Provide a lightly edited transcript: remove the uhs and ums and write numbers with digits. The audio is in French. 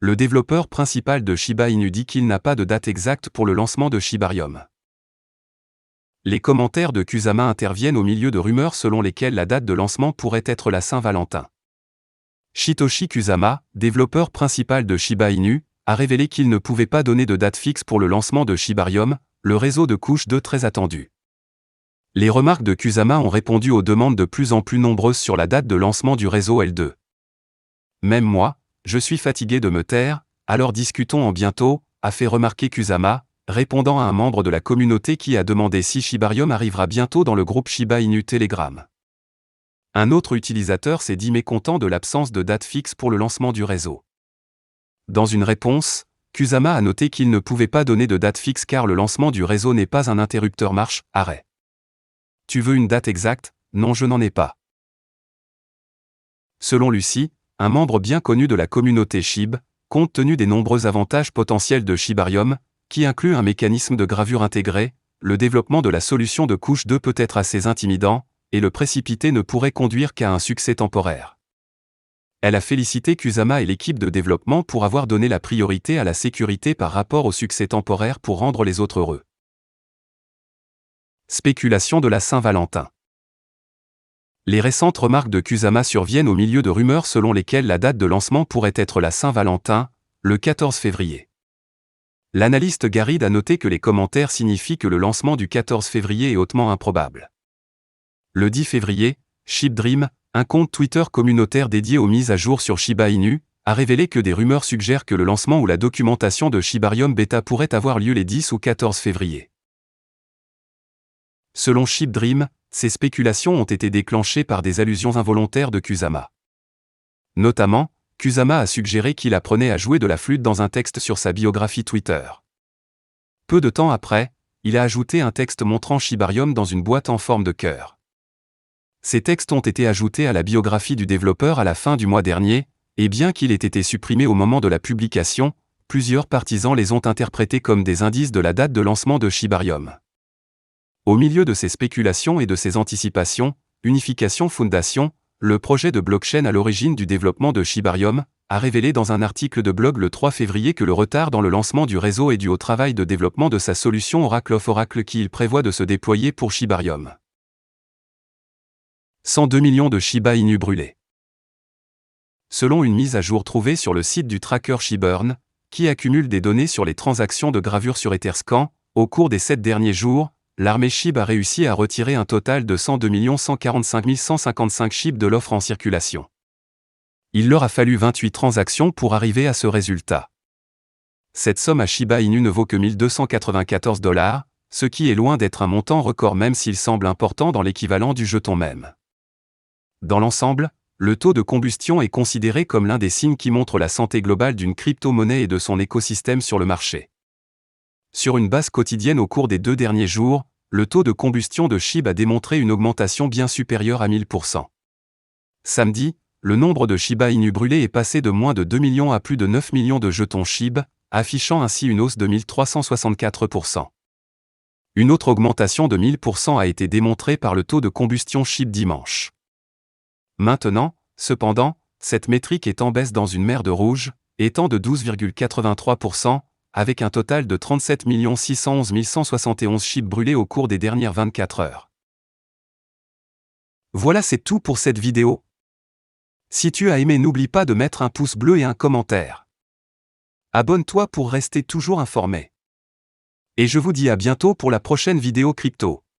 le développeur principal de Shiba Inu dit qu'il n'a pas de date exacte pour le lancement de Shibarium. Les commentaires de Kusama interviennent au milieu de rumeurs selon lesquelles la date de lancement pourrait être la Saint-Valentin. Shitoshi Kusama, développeur principal de Shiba Inu, a révélé qu'il ne pouvait pas donner de date fixe pour le lancement de Shibarium, le réseau de couche 2 très attendu. Les remarques de Kusama ont répondu aux demandes de plus en plus nombreuses sur la date de lancement du réseau L2. Même moi, je suis fatigué de me taire, alors discutons en bientôt, a fait remarquer Kusama, répondant à un membre de la communauté qui a demandé si Shibarium arrivera bientôt dans le groupe Shiba Inu Telegram. Un autre utilisateur s'est dit mécontent de l'absence de date fixe pour le lancement du réseau. Dans une réponse, Kusama a noté qu'il ne pouvait pas donner de date fixe car le lancement du réseau n'est pas un interrupteur marche-arrêt. Tu veux une date exacte? Non, je n'en ai pas. Selon Lucy, un membre bien connu de la communauté SHIB, compte tenu des nombreux avantages potentiels de Shibarium, qui inclut un mécanisme de gravure intégré, le développement de la solution de couche 2 peut être assez intimidant, et le précipiter ne pourrait conduire qu'à un succès temporaire. Elle a félicité Kusama et l'équipe de développement pour avoir donné la priorité à la sécurité par rapport au succès temporaire pour rendre les autres heureux. Spéculation de la Saint-Valentin. Les récentes remarques de Kusama surviennent au milieu de rumeurs selon lesquelles la date de lancement pourrait être la Saint-Valentin, le 14 février. L'analyste Garryd a noté que les commentaires signifient que le lancement du 14 février est hautement improbable. Le 10 février, ShibDream, un compte Twitter communautaire dédié aux mises à jour sur Shiba Inu, a révélé que des rumeurs suggèrent que le lancement ou la documentation de Shibarium Beta pourrait avoir lieu les 10 ou 14 février. Selon ShibDream, ces spéculations ont été déclenchées par des allusions involontaires de Kusama. Notamment, Kusama a suggéré qu'il apprenait à jouer de la flûte dans un texte sur sa biographie Twitter. Peu de temps après, il a ajouté un texte montrant Shibarium dans une boîte en forme de cœur. Ces textes ont été ajoutés à la biographie du développeur à la fin du mois dernier, et bien qu'il ait été supprimé au moment de la publication, plusieurs partisans les ont interprétés comme des indices de la date de lancement de Shibarium. Au milieu de ces spéculations et de ces anticipations, Unification Foundation, le projet de blockchain à l'origine du développement de Shibarium, a révélé dans un article de blog le 3 février que le retard dans le lancement du réseau est dû au travail de développement de sa solution Oracle of Oracle qu'il prévoit de se déployer pour Shibarium. 102 millions de Shiba Inu brûlés. Selon une mise à jour trouvée sur le site du tracker Shiburn, qui accumule des données sur les transactions de gravure sur Etherscan, au cours des 7 derniers jours, l'armée SHIB a réussi à retirer un total de 102 145 155 SHIB de l'offre en circulation. Il leur a fallu 28 transactions pour arriver à ce résultat. Cette somme à Shiba Inu ne vaut que 1 294 $, ce qui est loin d'être un montant record même s'il semble important dans l'équivalent du jeton même. Dans l'ensemble, le taux de combustion est considéré comme l'un des signes qui montrent la santé globale d'une crypto-monnaie et de son écosystème sur le marché. Sur une base quotidienne au cours des 2 derniers jours, le taux de combustion de SHIB a démontré une augmentation bien supérieure à 1000%. Samedi, le nombre de Shiba Inu brûlés est passé de moins de 2 millions à plus de 9 millions de jetons SHIB, affichant ainsi une hausse de 1364%. Une autre augmentation de 1000% a été démontrée par le taux de combustion SHIB dimanche. Maintenant, cependant, cette métrique est en baisse dans une mer de rouge, étant de 12,83%, avec un total de 37 611 171 SHIB brûlés au cours des dernières 24 heures. Voilà, c'est tout pour cette vidéo. Si tu as aimé, n'oublie pas de mettre un pouce bleu et un commentaire. Abonne-toi pour rester toujours informé. Et je vous dis à bientôt pour la prochaine vidéo crypto.